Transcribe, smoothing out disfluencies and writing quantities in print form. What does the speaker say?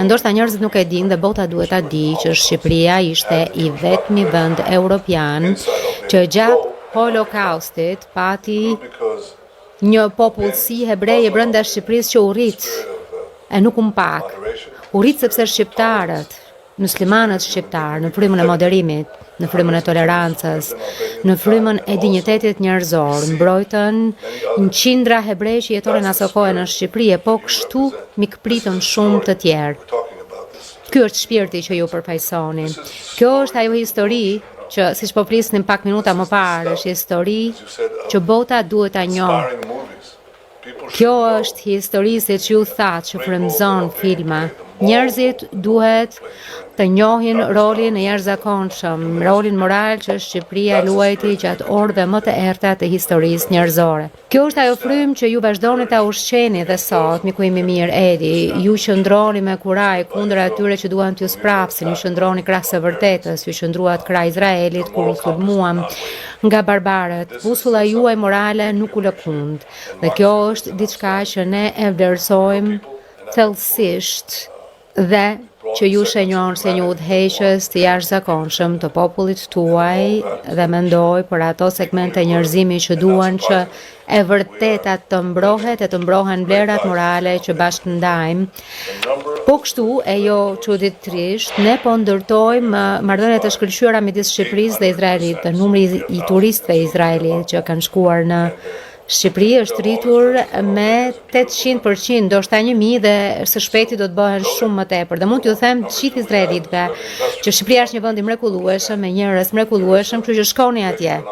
Ndoshta njerëzit nuk e dinë dhe bota duhet ta di që Shqipëria ishte i vetmi vend europian që gjatë Holokaustit pati një popullsi hebreje brenda Shqipërisë që u rrit e nuk pak. U rrit sepse shqiptarët, muslimanët shqiptarë, në frymën e moderimit, në frymën e tolerancës, në frymën e dinjitetit njerëzor, mbrojtën një qindra hebrej që jetonin aso kohë në Shqipëri, e po kështu mikpritën shumë të tjerë. Ky është shpirti që ju përfaqësoni. Kjo është ajo histori që, siç po flisnim pak minuta më parë, është histori që bota duhet ta njohë. Kjo është histori, siç ju thatë, që frymëzon filma. Njerëzit duhet të njohin rolin e jashtëzakonshëm, rolin moral që Shqipëria luajti gjatë orëve më të errta të historisë njerëzore. Kjo është ajo frymë që ju vazhdoni ta ushqeni dhe sot, miku im i mirë Edi. Ju qëndroni me kuraj kundër atyre që duan t'ju sprapsin, ju qëndroni krah së vërtetës, ju qëndruat krah Izraelit kur u sulmuam nga barbarët. Busulla juaj morale nuk u lëkund. Dhe kjo është diçka që ne e vlerësojmë thellësisht dhe që ju shenjon se një udhëheqës të jashtëzakonshëm të popullit tuaj dhe mendoj për ato segmente njerëzimi që duan që e vërteta të mbrohet e të mbrohen vlerat morale që bashkë ndajmë. Po kështu, e jo çuditërisht, ne po ndërtojmë marrëdhënie të shkëlqyera midis Shqipërisë dhe Izraelit. Dhe numri i turistëve izraelit që kanë shkuar në Shqipëri është rritur me 800%, ndoshta 1000 dhe së shpejti do të bëhen shumë më tepër. Dhe mund t'ju them të gjithë izraelitëve që Shqipëria është një vend i mrekullueshëm, me njerëz mrekullueshëm, kështu që shkoni atje.